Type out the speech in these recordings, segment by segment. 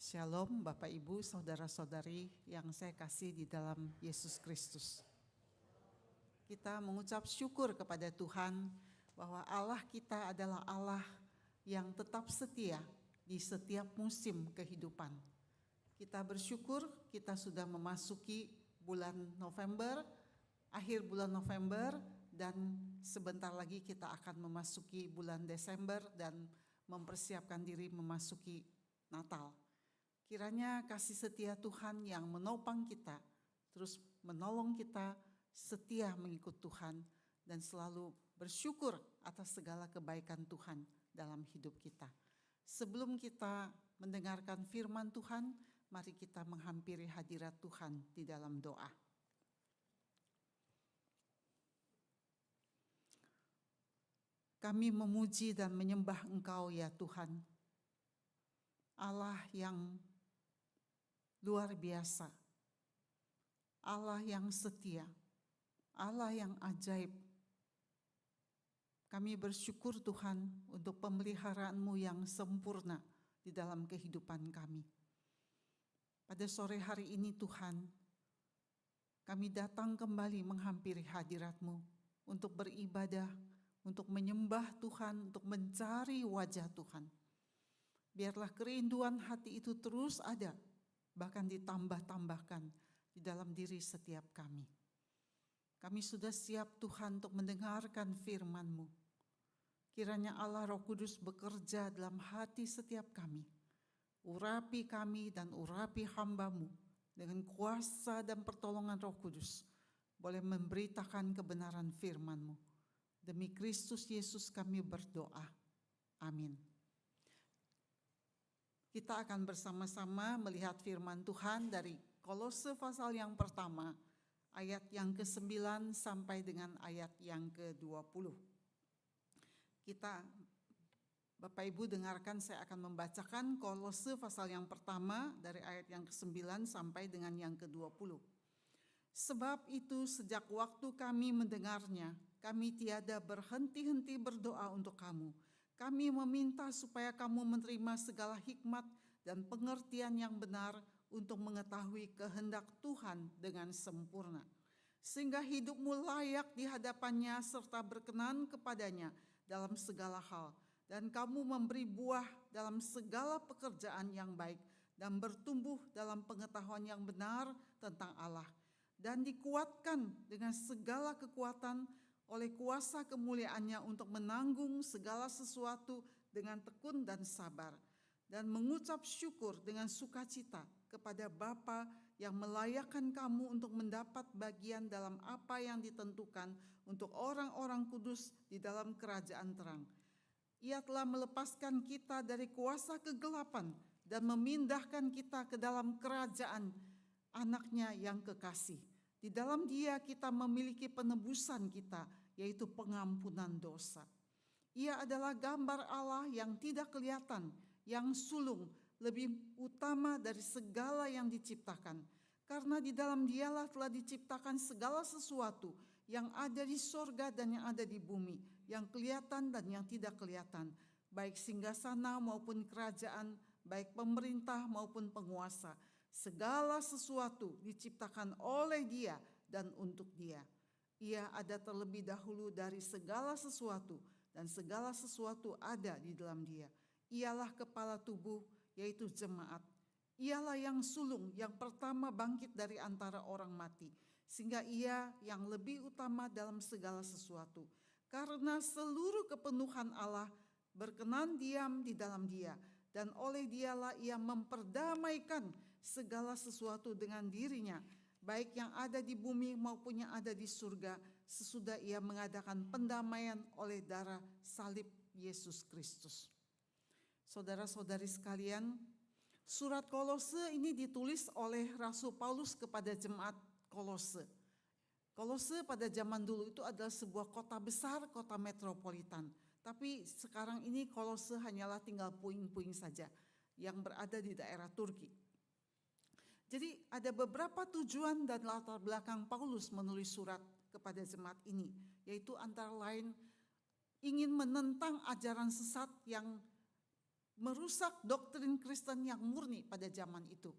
Shalom Bapak Ibu, Saudara-saudari yang saya kasih di dalam Yesus Kristus. Kita mengucap syukur kepada Tuhan bahwa Allah kita adalah Allah yang tetap setia di setiap musim kehidupan. Kita bersyukur kita sudah memasuki bulan November, akhir bulan November, dan sebentar lagi kita akan memasuki bulan Desember dan mempersiapkan diri memasuki Natal. Kiranya kasih setia Tuhan yang menopang kita, terus menolong kita setia mengikut Tuhan dan selalu bersyukur atas segala kebaikan Tuhan dalam hidup kita. Sebelum kita mendengarkan firman Tuhan, mari kita menghampiri hadirat Tuhan di dalam doa. Kami memuji dan menyembah Engkau ya Tuhan, Allah yang luar biasa, Allah yang setia, Allah yang ajaib. Kami bersyukur Tuhan untuk pemeliharaan-Mu yang sempurna di dalam kehidupan kami. Pada sore hari ini Tuhan, kami datang kembali menghampiri hadirat-Mu untuk beribadah, untuk menyembah Tuhan, untuk mencari wajah Tuhan. Biarlah kerinduan hati itu terus ada, bahkan ditambah-tambahkan di dalam diri setiap kami. Kami sudah siap Tuhan untuk mendengarkan firman-Mu. Kiranya Allah Roh Kudus bekerja dalam hati setiap kami. Urapi kami dan urapi hamba-Mu dengan kuasa dan pertolongan Roh Kudus. Boleh memberitakan kebenaran firman-Mu. Demi Kristus Yesus kami berdoa. Amin. Kita akan bersama-sama melihat firman Tuhan dari Kolose pasal yang pertama, ayat yang ke-9 sampai dengan ayat yang ke-20. Kita, Bapak Ibu dengarkan, saya akan membacakan Kolose pasal yang pertama dari ayat yang ke-9 sampai dengan yang ke-20. Sebab itu sejak waktu kami mendengarnya, kami tiada berhenti-henti berdoa untuk kamu. Kami meminta supaya kamu menerima segala hikmat dan pengertian yang benar untuk mengetahui kehendak Tuhan dengan sempurna. Sehingga hidupmu layak di hadapannya serta berkenan kepadanya dalam segala hal. Dan kamu memberi buah dalam segala pekerjaan yang baik dan bertumbuh dalam pengetahuan yang benar tentang Allah. Dan dikuatkan dengan segala kekuatan oleh kuasa kemuliaannya untuk menanggung segala sesuatu dengan tekun dan sabar, dan mengucap syukur dengan sukacita kepada Bapa yang melayakkan kamu untuk mendapat bagian dalam apa yang ditentukan untuk orang-orang kudus di dalam kerajaan terang. Ia telah melepaskan kita dari kuasa kegelapan dan memindahkan kita ke dalam kerajaan anaknya yang kekasih. Di dalam Dia kita memiliki penebusan kita, yaitu pengampunan dosa. Ia adalah gambar Allah yang tidak kelihatan, yang sulung, lebih utama dari segala yang diciptakan. Karena di dalam Dialah telah diciptakan segala sesuatu yang ada di sorga dan yang ada di bumi, yang kelihatan dan yang tidak kelihatan, baik singgasana maupun kerajaan, baik pemerintah maupun penguasa. Segala sesuatu diciptakan oleh Dia dan untuk Dia. Ia ada terlebih dahulu dari segala sesuatu, dan segala sesuatu ada di dalam Dia. Ialah kepala tubuh, yaitu jemaat. Ialah yang sulung, yang pertama bangkit dari antara orang mati, sehingga Ia yang lebih utama dalam segala sesuatu. Karena seluruh kepenuhan Allah berkenan diam di dalam Dia, dan oleh Dialah Ia memperdamaikan segala sesuatu dengan dirinya, baik yang ada di bumi maupun yang ada di surga, sesudah Ia mengadakan pendamaian oleh darah salib Yesus Kristus. Saudara-saudari sekalian, surat Kolose ini ditulis oleh Rasul Paulus kepada jemaat Kolose. Kolose pada zaman dulu itu adalah sebuah kota besar, kota metropolitan. Tapi sekarang ini Kolose hanyalah tinggal puing-puing saja yang berada di daerah Turki. Jadi ada beberapa tujuan dan latar belakang Paulus menulis surat kepada jemaat ini, yaitu antara lain ingin menentang ajaran sesat yang merusak doktrin Kristen yang murni pada zaman itu.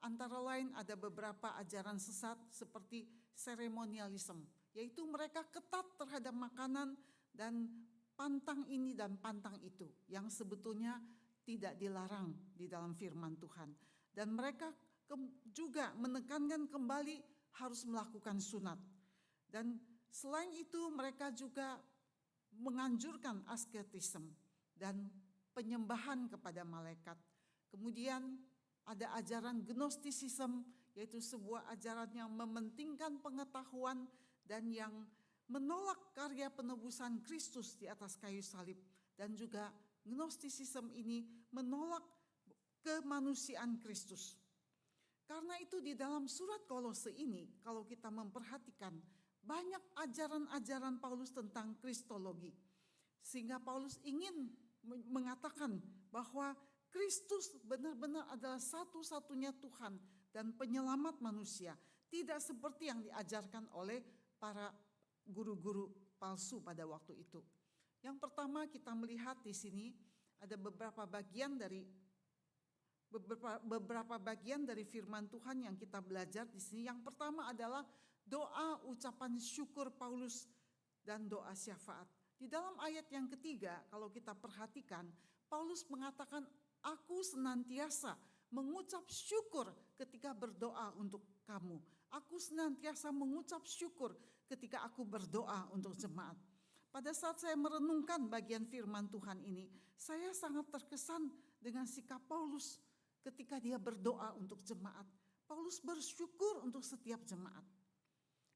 Antara lain ada beberapa ajaran sesat seperti seremonialisme, yaitu mereka ketat terhadap makanan dan pantang ini dan pantang itu yang sebetulnya tidak dilarang di dalam firman Tuhan. Dan mereka juga menekankan kembali harus melakukan sunat. Dan selain itu mereka juga menganjurkan asketisme dan penyembahan kepada malaikat. Kemudian ada ajaran gnostisisme, yaitu sebuah ajaran yang mementingkan pengetahuan dan yang menolak karya penebusan Kristus di atas kayu salib. Dan juga gnostisisme ini menolak kemanusiaan Kristus. Karena itu di dalam surat Kolose ini, kalau kita memperhatikan, banyak ajaran-ajaran Paulus tentang kristologi. Sehingga Paulus ingin mengatakan bahwa Kristus benar-benar adalah satu-satunya Tuhan dan penyelamat manusia. Tidak seperti yang diajarkan oleh para guru-guru palsu pada waktu itu. Yang pertama kita melihat di sini ada beberapa bagian dari firman Tuhan yang kita belajar di sini. Yang pertama adalah doa ucapan syukur Paulus dan doa syafaat. Di dalam ayat yang ketiga, kalau kita perhatikan, Paulus mengatakan, aku senantiasa mengucap syukur ketika berdoa untuk kamu. Aku senantiasa mengucap syukur ketika aku berdoa untuk jemaat. Pada saat saya merenungkan bagian firman Tuhan ini, saya sangat terkesan dengan sikap Paulus ketika dia berdoa untuk jemaat. Paulus bersyukur untuk setiap jemaat.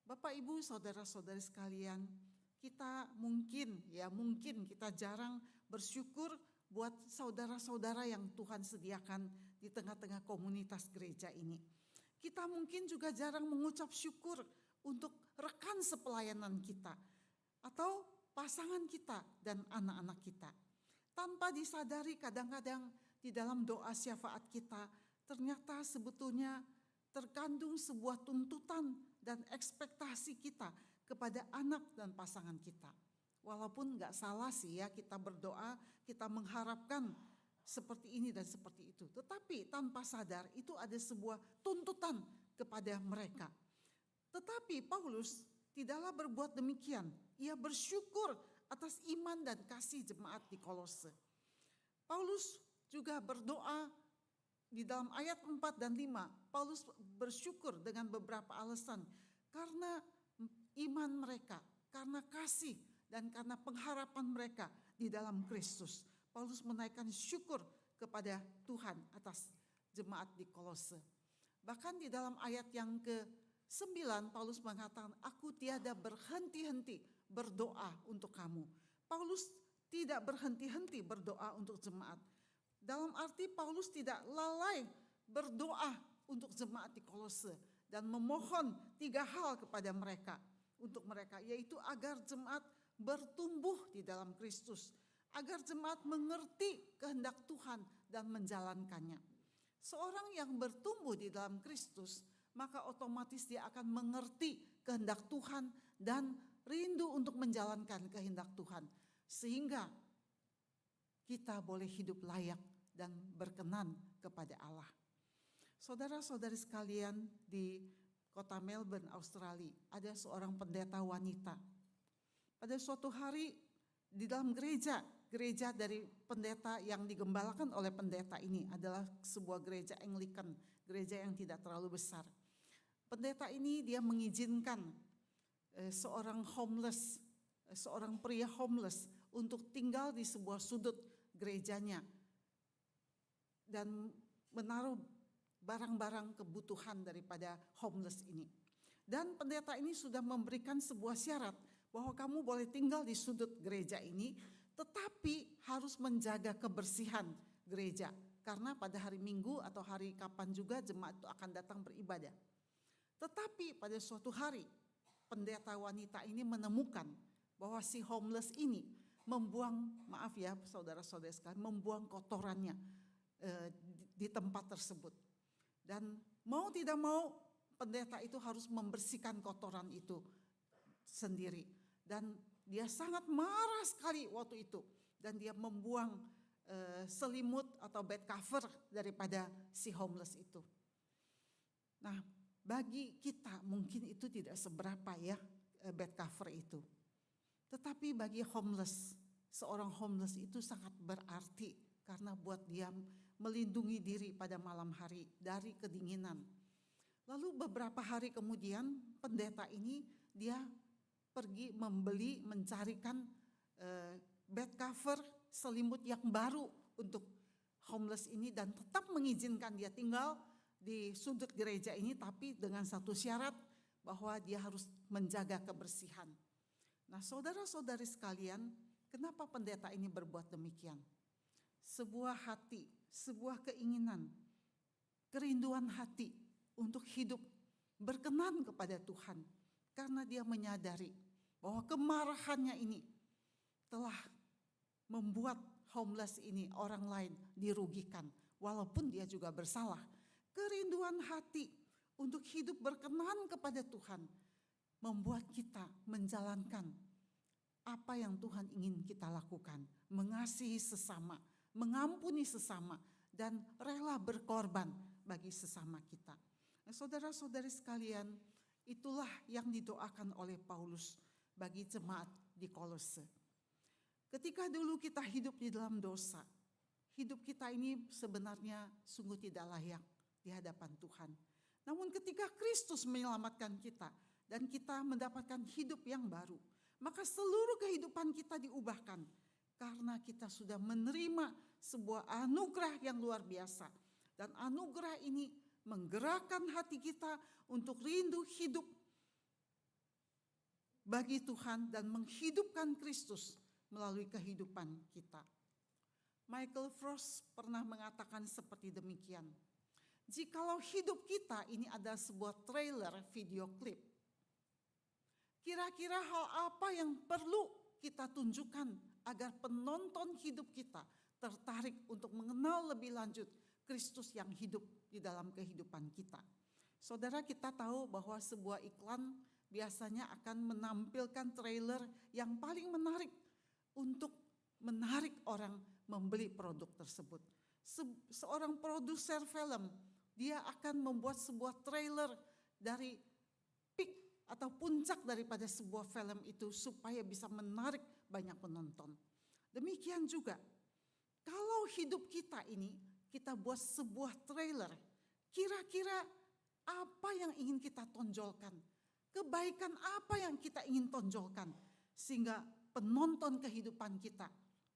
Bapak, Ibu, saudara-saudari sekalian, kita mungkin kita jarang bersyukur buat saudara-saudara yang Tuhan sediakan di tengah-tengah komunitas gereja ini. Kita mungkin juga jarang mengucap syukur untuk rekan sepelayanan kita atau pasangan kita dan anak-anak kita. Tanpa disadari kadang-kadang di dalam doa syafaat kita ternyata sebetulnya terkandung sebuah tuntutan dan ekspektasi kita kepada anak dan pasangan kita. Walaupun gak salah sih ya kita berdoa, kita mengharapkan seperti ini dan seperti itu. Tetapi tanpa sadar itu ada sebuah tuntutan kepada mereka. Tetapi Paulus tidaklah berbuat demikian. Ia bersyukur atas iman dan kasih jemaat di Kolose. Paulus juga berdoa di dalam ayat 4 dan 5. Paulus bersyukur dengan beberapa alasan. Karena iman mereka, karena kasih dan karena pengharapan mereka di dalam Kristus. Paulus menaikkan syukur kepada Tuhan atas jemaat di Kolose. Bahkan di dalam ayat yang ke-9 Paulus mengatakan, aku tiada berhenti-henti berdoa untuk kamu. Paulus tidak berhenti-henti berdoa untuk jemaat. Dalam arti Paulus tidak lalai berdoa untuk jemaat di Kolose dan memohon 3 hal kepada mereka, untuk mereka, yaitu agar jemaat bertumbuh di dalam Kristus, agar jemaat mengerti kehendak Tuhan dan menjalankannya. Seorang yang bertumbuh di dalam Kristus, maka otomatis dia akan mengerti kehendak Tuhan dan rindu untuk menjalankan kehendak Tuhan, sehingga kita boleh hidup layak dan berkenan kepada Allah. Saudara-saudari sekalian, di kota Melbourne, Australia, ada seorang pendeta wanita. Pada suatu hari di dalam gereja dari pendeta yang digembalakan oleh pendeta ini adalah sebuah gereja Anglican, gereja yang tidak terlalu besar. Pendeta ini dia mengizinkan seorang pria homeless untuk tinggal di sebuah sudut gerejanya dan menaruh barang-barang kebutuhan daripada homeless ini. Dan pendeta ini sudah memberikan sebuah syarat bahwa kamu boleh tinggal di sudut gereja ini, tetapi harus menjaga kebersihan gereja. Karena pada hari Minggu atau hari kapan juga jemaat itu akan datang beribadah. Tetapi pada suatu hari pendeta wanita ini menemukan bahwa si homeless ini membuang, maaf ya saudara-saudara sekalian, membuang kotorannya di tempat tersebut. Dan mau tidak mau pendeta itu harus membersihkan kotoran itu sendiri. Dan dia sangat marah sekali waktu itu. Dan dia membuang selimut atau bed cover daripada si homeless itu. Nah, bagi kita mungkin itu tidak seberapa ya bed cover itu. Tetapi bagi homeless, seorang homeless itu sangat berarti karena buat dia melindungi diri pada malam hari dari kedinginan. Lalu beberapa hari kemudian pendeta ini dia pergi mencarikan bed cover, selimut yang baru untuk homeless ini dan tetap mengizinkan dia tinggal di sudut gereja ini, tapi dengan satu syarat bahwa dia harus menjaga kebersihan. Nah, saudara-saudari sekalian, kenapa pendeta ini berbuat demikian? Sebuah hati, sebuah keinginan, kerinduan hati untuk hidup berkenan kepada Tuhan. Karena dia menyadari bahwa kemarahannya ini telah membuat homeless ini orang lain dirugikan. Walaupun dia juga bersalah. Kerinduan hati untuk hidup berkenan kepada Tuhan membuat kita menjalankan apa yang Tuhan ingin kita lakukan. Mengasihi sesama, mengampuni sesama, dan rela berkorban bagi sesama kita. Nah, saudara-saudari sekalian, itulah yang didoakan oleh Paulus bagi jemaat di Kolose. Ketika dulu kita hidup di dalam dosa, hidup kita ini sebenarnya sungguh tidak layak di hadapan Tuhan. Namun ketika Kristus menyelamatkan kita dan kita mendapatkan hidup yang baru, maka seluruh kehidupan kita diubahkan karena kita sudah menerima sebuah anugerah yang luar biasa. Dan anugerah ini menggerakkan hati kita untuk rindu hidup bagi Tuhan dan menghidupkan Kristus melalui kehidupan kita. Michael Frost pernah mengatakan seperti demikian. Jikalau hidup kita ini adalah sebuah trailer video klip, kira-kira hal apa yang perlu kita tunjukkan agar penonton hidup kita tertarik untuk mengenal lebih lanjut Kristus yang hidup di dalam kehidupan kita. Saudara, kita tahu bahwa sebuah iklan biasanya akan menampilkan trailer yang paling menarik untuk menarik orang membeli produk tersebut. Seorang produser film, dia akan membuat sebuah trailer dari peak atau puncak daripada sebuah film itu supaya bisa menarik banyak penonton. Demikian juga, kalau hidup kita ini kita buat sebuah trailer, kira-kira apa yang ingin kita tonjolkan? Kebaikan apa yang kita ingin tonjolkan? Sehingga penonton kehidupan kita,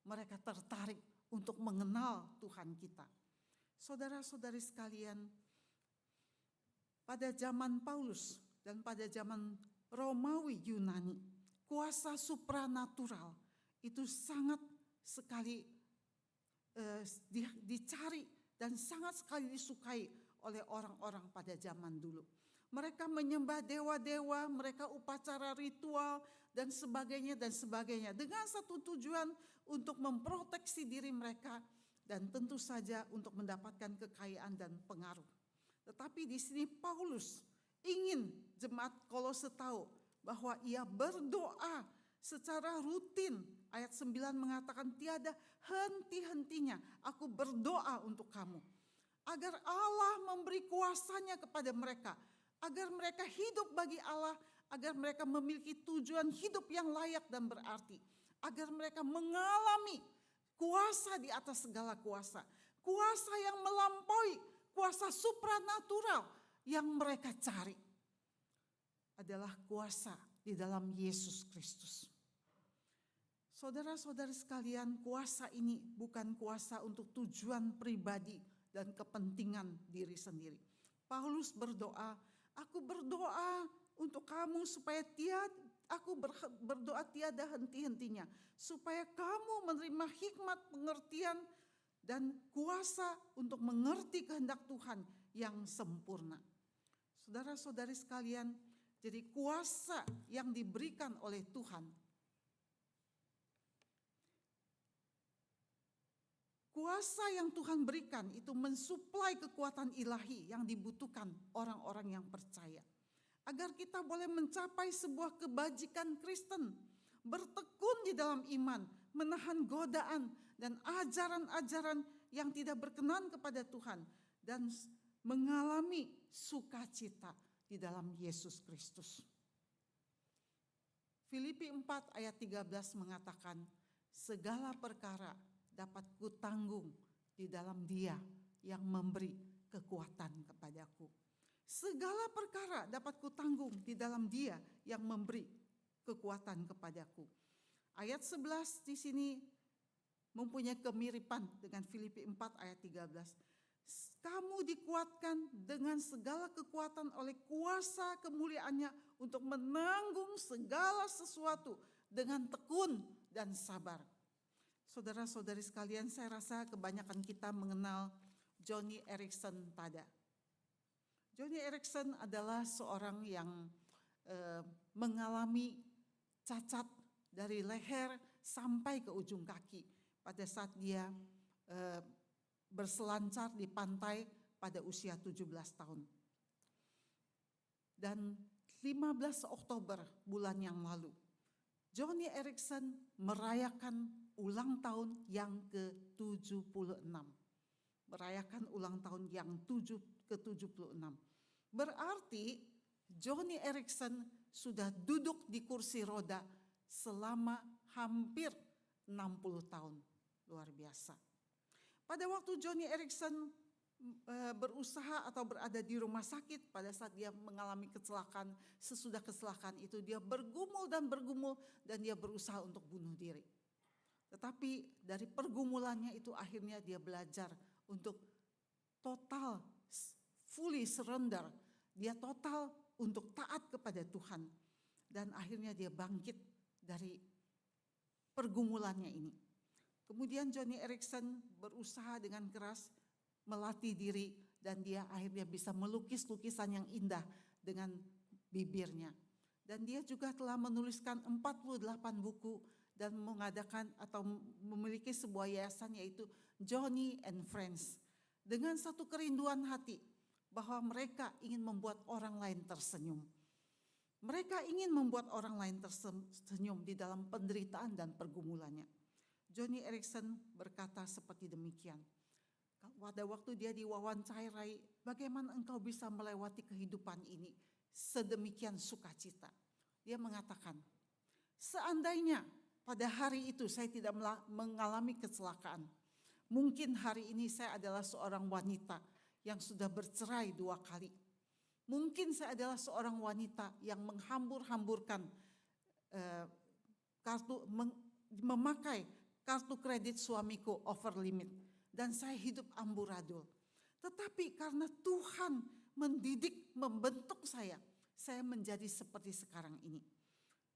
mereka tertarik untuk mengenal Tuhan kita. Saudara-saudari sekalian, pada zaman Paulus dan pada zaman Romawi Yunani, kuasa supranatural itu sangat sekali dicari dan sangat sekali disukai oleh orang-orang pada zaman dulu. Mereka menyembah dewa-dewa, mereka upacara ritual dan sebagainya dengan satu tujuan untuk memproteksi diri mereka dan tentu saja untuk mendapatkan kekayaan dan pengaruh. Tetapi di sini Paulus ingin jemaat Kolose tahu bahwa ia berdoa secara rutin. Ayat 9 mengatakan tiada henti-hentinya aku berdoa untuk kamu. Agar Allah memberi kuasanya kepada mereka. Agar mereka hidup bagi Allah. Agar mereka memiliki tujuan hidup yang layak dan berarti. Agar mereka mengalami kuasa di atas segala kuasa. Kuasa yang melampaui, kuasa supranatural yang mereka cari. Adalah kuasa di dalam Yesus Kristus. Saudara-saudari sekalian, kuasa ini bukan kuasa untuk tujuan pribadi dan kepentingan diri sendiri. Paulus berdoa, aku berdoa untuk kamu supaya berdoa tiada henti-hentinya. Supaya kamu menerima hikmat, pengertian, dan kuasa untuk mengerti kehendak Tuhan yang sempurna. Saudara-saudari sekalian, jadi kuasa yang diberikan oleh Tuhan, kuasa yang Tuhan berikan itu mensuplai kekuatan ilahi yang dibutuhkan orang-orang yang percaya. Agar kita boleh mencapai sebuah kebajikan Kristen, bertekun di dalam iman, menahan godaan dan ajaran-ajaran yang tidak berkenan kepada Tuhan, dan mengalami sukacita di dalam Yesus Kristus. Filipi 4 ayat 13 mengatakan, segala perkara dapat kutanggung di dalam Dia yang memberi kekuatan kepadaku. Segala perkara dapat kutanggung di dalam Dia yang memberi kekuatan kepadaku. Ayat 11 di sini mempunyai kemiripan dengan Filipi 4 ayat 13. Kamu dikuatkan dengan segala kekuatan oleh kuasa kemuliaannya untuk menanggung segala sesuatu dengan tekun dan sabar. Saudara-saudari sekalian, saya rasa kebanyakan kita mengenal Joni Eareckson Tada. Joni Eareckson adalah seorang yang mengalami cacat dari leher sampai ke ujung kaki pada saat dia berselancar di pantai pada usia 17 tahun. Dan 15 Oktober bulan yang lalu, Joni Eareckson merayakan ulang tahun yang ke-76. Merayakan ulang tahun yang ke-76. Berarti Joni Eareckson sudah duduk di kursi roda selama hampir 60 tahun. Luar biasa. Pada waktu Joni Eareckson berusaha atau berada di rumah sakit pada saat dia mengalami kecelakaan, sesudah kecelakaan itu dia bergumul dan dia berusaha untuk bunuh diri. Tetapi dari pergumulannya itu akhirnya dia belajar untuk total, fully surrender. Dia total untuk taat kepada Tuhan. Dan akhirnya dia bangkit dari pergumulannya ini. Kemudian Joni Eareckson berusaha dengan keras melatih diri dan dia akhirnya bisa melukis lukisan yang indah dengan bibirnya. Dan dia juga telah menuliskan 48 buku dan mengadakan atau memiliki sebuah yayasan yaitu Joni and Friends. Dengan satu kerinduan hati bahwa mereka ingin membuat orang lain tersenyum. Mereka ingin membuat orang lain tersenyum di dalam penderitaan dan pergumulannya. Joni Eareckson berkata seperti demikian. Pada waktu dia diwawancarai, bagaimana engkau bisa melewati kehidupan ini sedemikian sukacita? Dia mengatakan, seandainya pada hari itu saya tidak mengalami kecelakaan, mungkin hari ini saya adalah seorang wanita yang sudah bercerai 2 kali. Mungkin saya adalah seorang wanita yang menghambur-hamburkan memakai kartu kredit suamiku over limit. Dan saya hidup amburadul. Tetapi karena Tuhan mendidik, membentuk saya menjadi seperti sekarang ini.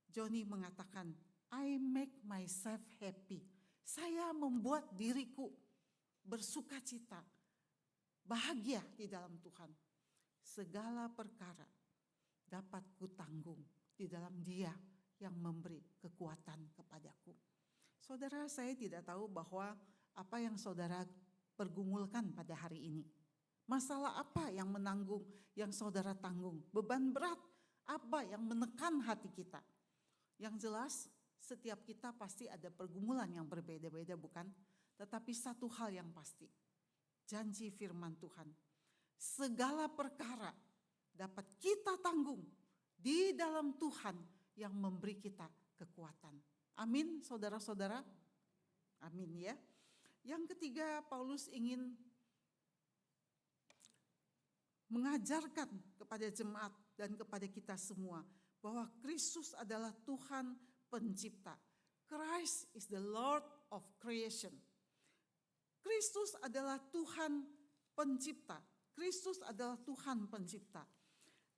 Joni mengatakan, I make myself happy. Saya membuat diriku bersukacita, bahagia di dalam Tuhan. Segala perkara dapat kutanggung di dalam Dia yang memberi kekuatan kepadaku. Saudara, saya tidak tahu bahwa apa yang saudara pergumulkan pada hari ini. Masalah apa yang menanggung, yang saudara tanggung? Beban berat apa yang menekan hati kita? Yang jelas, setiap kita pasti ada pergumulan yang berbeda-beda, bukan? Tetapi satu hal yang pasti, janji firman Tuhan. Segala perkara dapat kita tanggung di dalam Tuhan yang memberi kita kekuatan. Amin, saudara-saudara. Amin ya. Yang ketiga, Paulus ingin mengajarkan kepada jemaat dan kepada kita semua bahwa Kristus adalah Tuhan pencipta. Christ is the Lord of creation. Kristus adalah Tuhan pencipta. Kristus adalah Tuhan pencipta.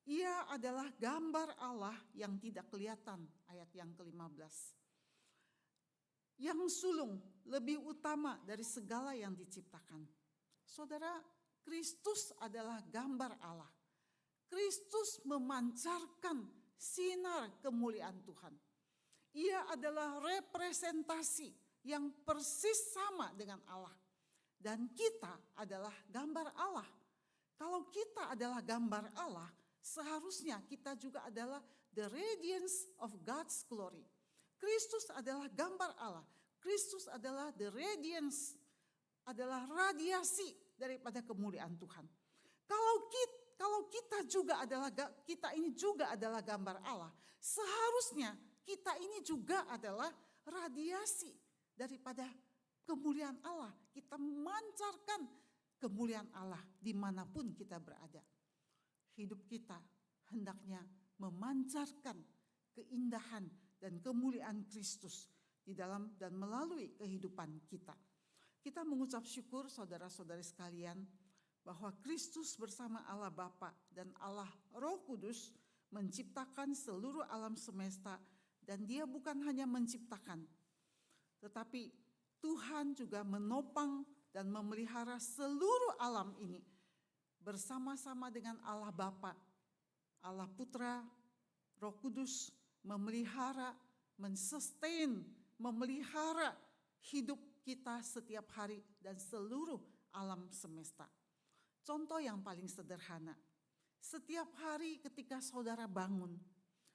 Ia adalah gambar Allah yang tidak kelihatan, ayat yang ke-15. Yang sulung lebih utama dari segala yang diciptakan. Saudara, Kristus adalah gambar Allah. Kristus memancarkan sinar kemuliaan Tuhan. Ia adalah representasi yang persis sama dengan Allah. Dan kita adalah gambar Allah. Kalau kita adalah gambar Allah, seharusnya kita juga adalah the radiance of God's glory. Kristus adalah gambar Allah. Kristus adalah the radiance, adalah radiasi daripada kemuliaan Tuhan. Kalau kita ini juga adalah gambar Allah, seharusnya kita ini juga adalah radiasi daripada kemuliaan Allah. Kita memancarkan kemuliaan Allah dimanapun kita berada. Hidup kita hendaknya memancarkan keindahan dan kemuliaan Kristus di dalam dan melalui kehidupan kita. Kita mengucap syukur saudara-saudari sekalian bahwa Kristus bersama Allah Bapa dan Allah Roh Kudus menciptakan seluruh alam semesta, dan Dia bukan hanya menciptakan, tetapi Tuhan juga menopang dan memelihara seluruh alam ini bersama-sama dengan Allah Bapa, Allah Putra, Roh Kudus memelihara, mensustain, memelihara hidup kita setiap hari dan seluruh alam semesta. Contoh yang paling sederhana, setiap hari ketika saudara bangun,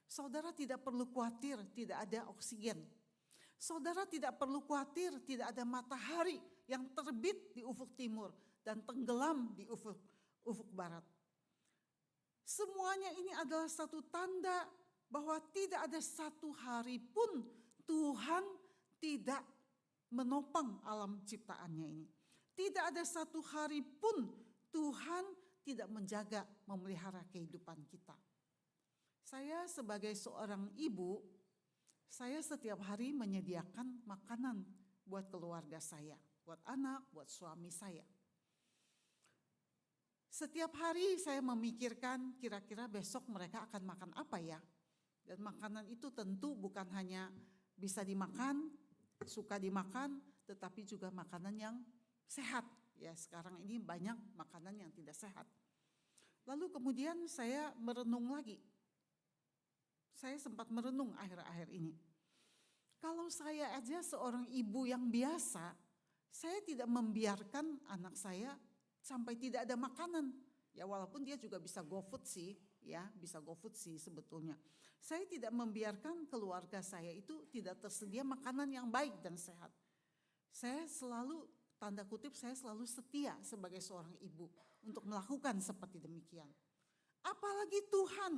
saudara tidak perlu khawatir tidak ada oksigen. Saudara tidak perlu khawatir tidak ada matahari yang terbit di ufuk timur dan tenggelam di ufuk barat. Semuanya ini adalah satu tanda bahwa tidak ada satu hari pun Tuhan tidak menopang alam ciptaannya ini. Tidak ada satu hari pun Tuhan tidak menjaga, memelihara kehidupan kita. Saya sebagai seorang ibu, saya setiap hari menyediakan makanan buat keluarga saya, buat anak, buat suami saya. Setiap hari saya memikirkan kira-kira besok mereka akan makan apa ya. Dan makanan itu tentu bukan hanya bisa dimakan, suka dimakan, tetapi juga makanan yang sehat. Ya, sekarang ini banyak makanan yang tidak sehat. Lalu kemudian saya merenung lagi. Saya sempat merenung akhir-akhir ini. Kalau saya aja seorang ibu yang biasa, saya tidak membiarkan anak saya sampai tidak ada makanan. Ya, walaupun dia juga bisa GoFood sih, ya, bisa GoFood sih sebetulnya. Saya tidak membiarkan keluarga saya itu tidak tersedia makanan yang baik dan sehat. Saya selalu, tanda kutip, saya selalu setia sebagai seorang ibu untuk melakukan seperti demikian. Apalagi Tuhan,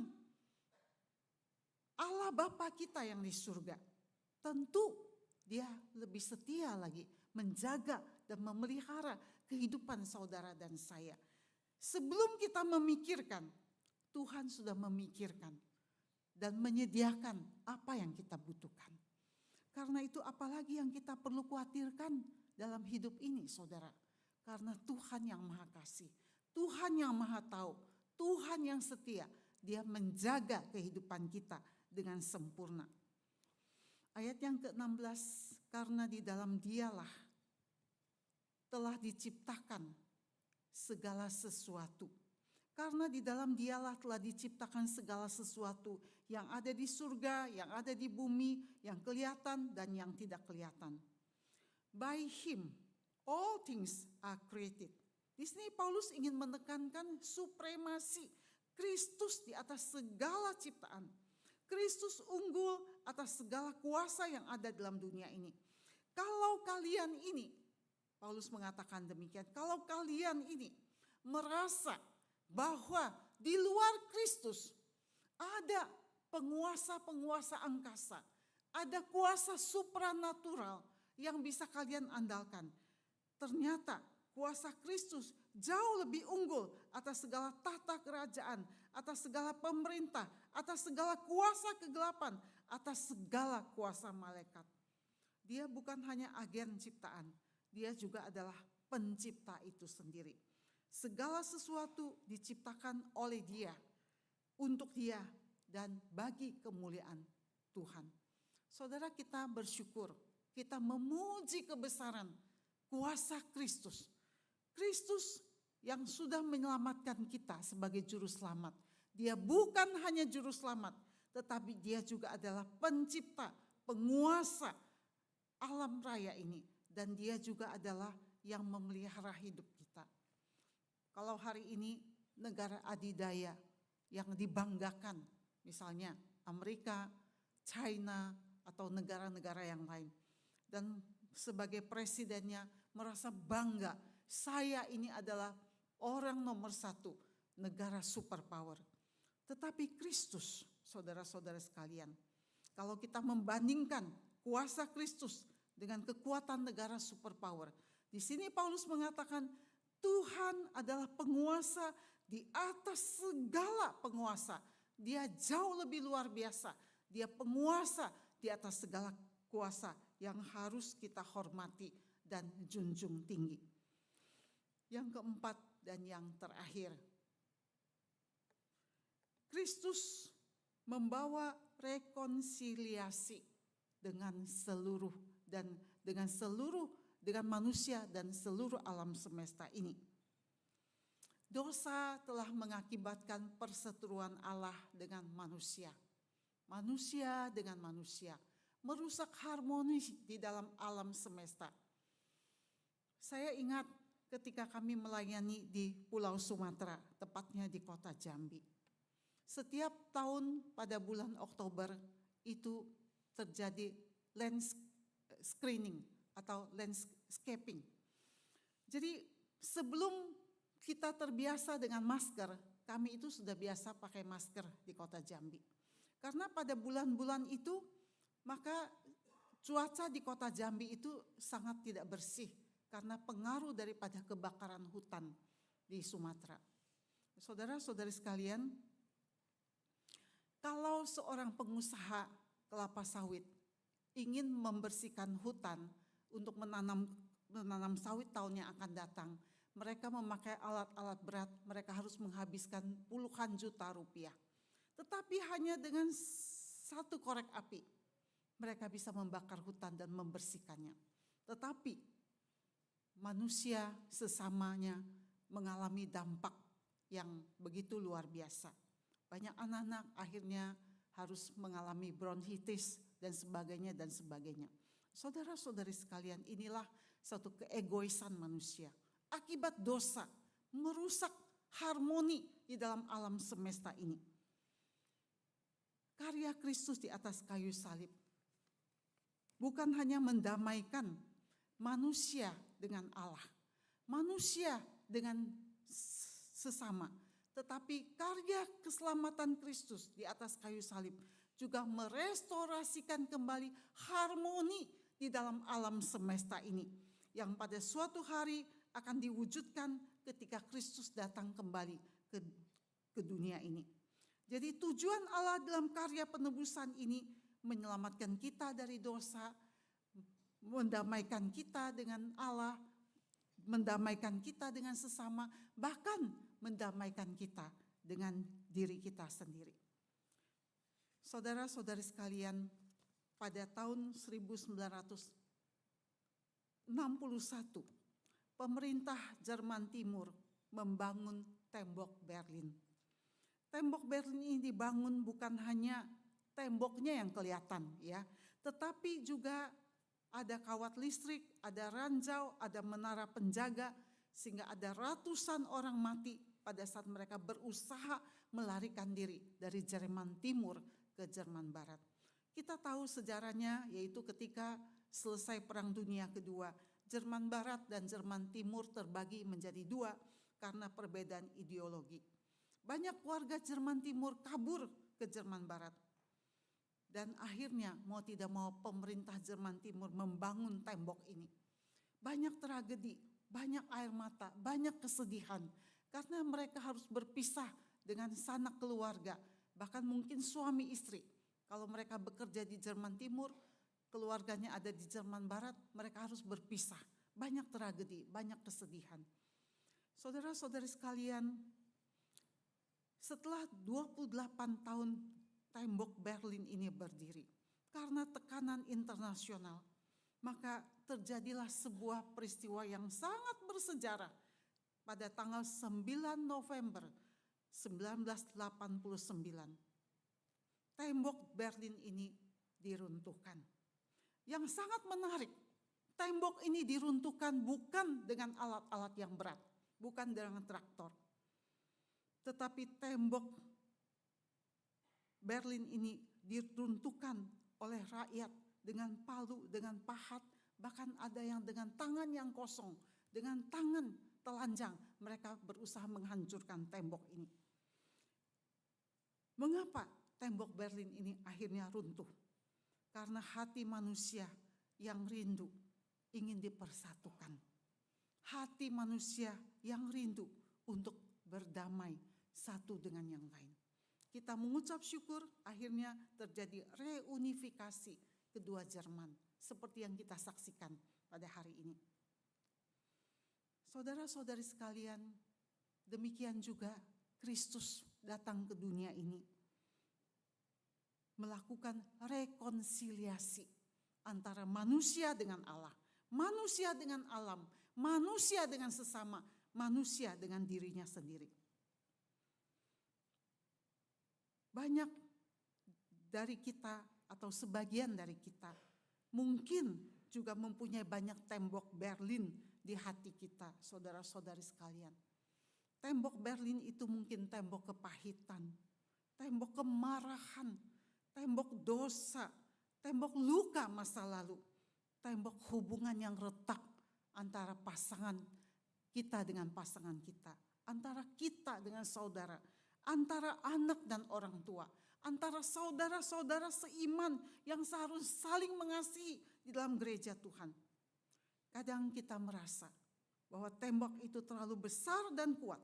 Allah Bapa kita yang di surga, tentu Dia lebih setia lagi menjaga dan memelihara kehidupan saudara dan saya. Sebelum kita memikirkan, Tuhan sudah memikirkan dan menyediakan apa yang kita butuhkan. Karena itu apalagi yang kita perlu khawatirkan dalam hidup ini, saudara. Karena Tuhan yang Maha Kasih, Tuhan yang Maha Tahu, Tuhan yang setia, Dia menjaga kehidupan kita dengan sempurna. Ayat yang ke-16, karena di dalam Dialah telah diciptakan segala sesuatu. Karena di dalam Dialah telah diciptakan segala sesuatu yang ada di surga, yang ada di bumi, yang kelihatan dan yang tidak kelihatan. By Him, all things are created. Di sini Paulus ingin menekankan supremasi Kristus di atas segala ciptaan. Kristus unggul atas segala kuasa yang ada dalam dunia ini. Kalau kalian ini, Paulus mengatakan demikian, kalau kalian ini merasa bahwa di luar Kristus ada penguasa-penguasa angkasa, ada kuasa supranatural yang bisa kalian andalkan. Ternyata kuasa Kristus jauh lebih unggul atas segala tahta kerajaan, atas segala pemerintah, atas segala kuasa kegelapan, atas segala kuasa malaikat. Dia bukan hanya agen ciptaan, Dia juga adalah pencipta itu sendiri. Segala sesuatu diciptakan oleh Dia, untuk Dia, dan bagi kemuliaan Tuhan. Saudara, kita bersyukur, kita memuji kebesaran kuasa Kristus. Kristus yang sudah menyelamatkan kita sebagai juru selamat. Dia bukan hanya juru selamat, tetapi Dia juga adalah pencipta, penguasa alam raya ini. Dan Dia juga adalah yang memelihara hidup kita. Kalau hari ini negara adidaya yang dibanggakan, misalnya Amerika, China, atau negara-negara yang lain. Dan sebagai presidennya merasa bangga, saya ini adalah orang nomor satu, negara superpower. Tetapi Kristus, saudara-saudara sekalian, kalau kita membandingkan kuasa Kristus dengan kekuatan negara superpower, di sini Paulus mengatakan Tuhan adalah penguasa di atas segala penguasa. Dia jauh lebih luar biasa. Dia penguasa di atas segala kuasa yang harus kita hormati dan junjung tinggi. Yang keempat dan yang terakhir, Kristus membawa rekonsiliasi dengan manusia dan seluruh alam semesta ini. Dosa telah mengakibatkan perseteruan Allah dengan manusia. Manusia dengan manusia, merusak harmoni di dalam alam semesta. Saya ingat ketika kami melayani di Pulau Sumatera, tepatnya di kota Jambi. Setiap tahun pada bulan Oktober itu terjadi land screening atau landscaping. Jadi sebelum kita terbiasa dengan masker, kami itu sudah biasa pakai masker di kota Jambi. Karena pada bulan-bulan itu, maka cuaca di kota Jambi itu sangat tidak bersih karena pengaruh daripada kebakaran hutan di Sumatera. Saudara-saudari sekalian, kalau seorang pengusaha kelapa sawit ingin membersihkan hutan untuk menanam sawit tahun yang akan datang, mereka memakai alat-alat berat, mereka harus menghabiskan puluhan juta rupiah. Tetapi hanya dengan satu korek api, mereka bisa membakar hutan dan membersihkannya. Tetapi manusia sesamanya mengalami dampak yang begitu luar biasa. Banyak anak-anak akhirnya harus mengalami bronkitis dan sebagainya dan sebagainya. Saudara-saudari sekalian, inilah satu keegoisan manusia. Akibat dosa merusak harmoni di dalam alam semesta ini. Karya Kristus di atas kayu salib bukan hanya mendamaikan manusia dengan Allah, manusia dengan sesama, tetapi karya keselamatan Kristus di atas kayu salib juga merestorasikan kembali harmoni di dalam alam semesta ini, yang pada suatu hari akan diwujudkan ketika Kristus datang kembali ke dunia ini. Jadi tujuan Allah dalam karya penebusan ini menyelamatkan kita dari dosa, mendamaikan kita dengan Allah, mendamaikan kita dengan sesama, bahkan mendamaikan kita dengan diri kita sendiri. Saudara-saudari sekalian, pada tahun 1961, pemerintah Jerman Timur membangun tembok Berlin. Tembok Berlin ini dibangun bukan hanya temboknya yang kelihatan, ya, tetapi juga ada kawat listrik, ada ranjau, ada menara penjaga, sehingga ada ratusan orang mati pada saat mereka berusaha melarikan diri dari Jerman Timur ke Jerman Barat. Kita tahu sejarahnya, yaitu ketika selesai Perang Dunia Kedua, Jerman Barat dan Jerman Timur terbagi menjadi dua karena perbedaan ideologi. Banyak warga Jerman Timur kabur ke Jerman Barat. Dan akhirnya mau tidak mau pemerintah Jerman Timur membangun tembok ini. Banyak tragedi, banyak air mata, banyak kesedihan. Karena mereka harus berpisah dengan sanak keluarga, bahkan mungkin suami istri. Kalau mereka bekerja di Jerman Timur, keluarganya ada di Jerman Barat, mereka harus berpisah. Banyak tragedi, banyak kesedihan. Saudara-saudari sekalian, setelah 28 tahun tembok Berlin ini berdiri, karena tekanan internasional, maka terjadilah sebuah peristiwa yang sangat bersejarah pada tanggal 9 November 1989. Tembok Berlin ini diruntuhkan. Yang sangat menarik, tembok ini diruntuhkan bukan dengan alat-alat yang berat, bukan dengan traktor. Tetapi tembok Berlin ini diruntuhkan oleh rakyat dengan palu, dengan pahat, Bahkan ada yang dengan tangan yang kosong, dengan tangan telanjang, mereka berusaha menghancurkan tembok ini. Mengapa tembok Berlin ini akhirnya runtuh? Karena hati manusia yang rindu ingin dipersatukan. Hati manusia yang rindu untuk berdamai satu dengan yang lain. Kita mengucap syukur, akhirnya terjadi reunifikasi kedua Jerman, seperti yang kita saksikan pada hari ini. Saudara-saudari sekalian, demikian juga Kristus datang ke dunia ini, melakukan rekonsiliasi antara manusia dengan Allah, manusia dengan alam, manusia dengan sesama, manusia dengan dirinya sendiri. Banyak dari kita atau sebagian dari kita mungkin juga mempunyai banyak tembok Berlin di hati kita, saudara-saudari sekalian. Tembok Berlin itu mungkin tembok kepahitan, tembok kemarahan, tembok dosa, tembok luka masa lalu, tembok hubungan yang retak antara pasangan kita dengan pasangan kita, antara kita dengan saudara, antara anak dan orang tua, antara saudara-saudara seiman yang seharusnya saling mengasihi di dalam gereja Tuhan. Kadang kita merasa bahwa tembok itu terlalu besar dan kuat,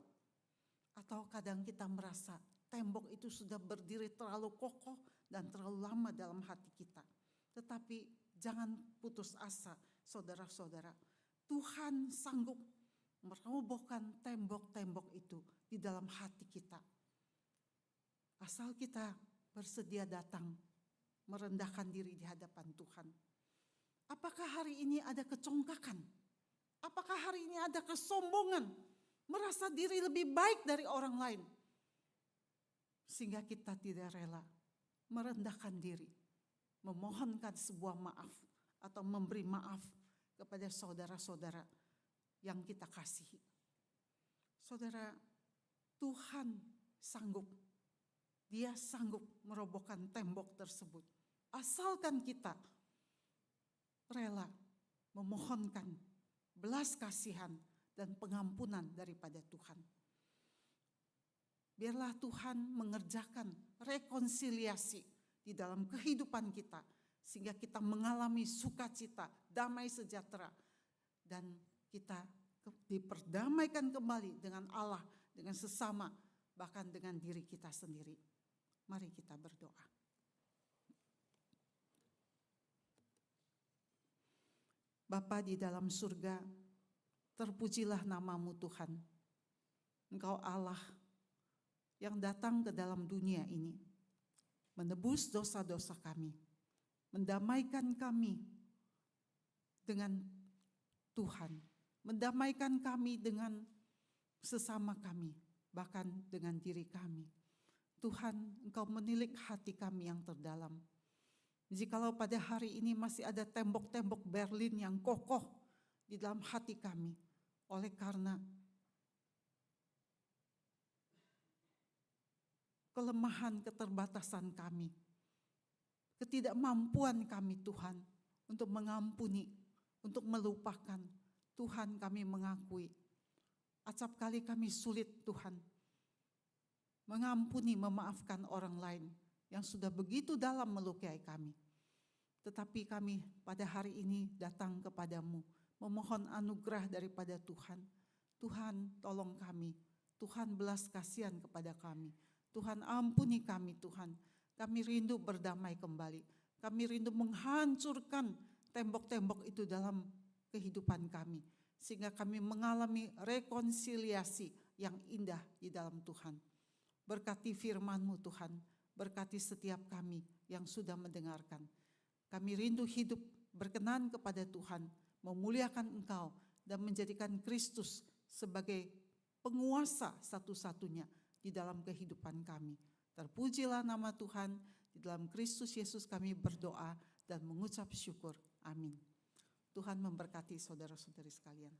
atau kadang kita merasa tembok itu sudah berdiri terlalu kokoh dan terlalu lama dalam hati kita. Tetapi jangan putus asa, saudara-saudara. Tuhan sanggup merobohkan tembok-tembok itu di dalam hati kita. Asal kita bersedia datang, merendahkan diri di hadapan Tuhan. Apakah hari ini ada kecongkakan? Apakah hari ini ada kesombongan? Merasa diri lebih baik dari orang lain? Sehingga kita tidak rela merendahkan diri, memohonkan sebuah maaf atau memberi maaf kepada saudara-saudara yang kita kasihi. Saudara, Tuhan sanggup. Dia sanggup merobohkan tembok tersebut. Asalkan kita rela memohonkan belas kasihan dan pengampunan daripada Tuhan. Biarlah Tuhan mengerjakan rekonsiliasi di dalam kehidupan kita, sehingga kita mengalami sukacita, damai sejahtera, dan kita diperdamaikan kembali dengan Allah, dengan sesama, bahkan dengan diri kita sendiri. Mari kita berdoa. Bapa di dalam surga, terpujilah nama-Mu Tuhan. Engkau Allah yang datang ke dalam dunia ini, menebus dosa-dosa kami, mendamaikan kami dengan Tuhan, mendamaikan kami dengan sesama kami, bahkan dengan diri kami. Tuhan, Engkau menilik hati kami yang terdalam. Jikalau pada hari ini masih ada tembok-tembok Berlin yang kokoh di dalam hati kami, oleh karena kelemahan, keterbatasan kami, ketidakmampuan kami Tuhan untuk mengampuni, untuk melupakan, Tuhan kami mengakui. Acap kali kami sulit Tuhan mengampuni, memaafkan orang lain yang sudah begitu dalam melukai kami. Tetapi kami pada hari ini datang kepadamu, memohon anugerah daripada Tuhan. Tuhan tolong kami, Tuhan belas kasihan kepada kami. Tuhan ampuni kami Tuhan, kami rindu berdamai kembali. Kami rindu menghancurkan tembok-tembok itu dalam kehidupan kami. Sehingga kami mengalami rekonsiliasi yang indah di dalam Tuhan. Berkati firman-Mu Tuhan, berkati setiap kami yang sudah mendengarkan. Kami rindu hidup berkenan kepada Tuhan, memuliakan Engkau dan menjadikan Kristus sebagai penguasa satu-satunya di dalam kehidupan kami. Terpujilah nama Tuhan, di dalam Kristus Yesus kami berdoa dan mengucap syukur. Amin. Tuhan memberkati saudara-saudari sekalian.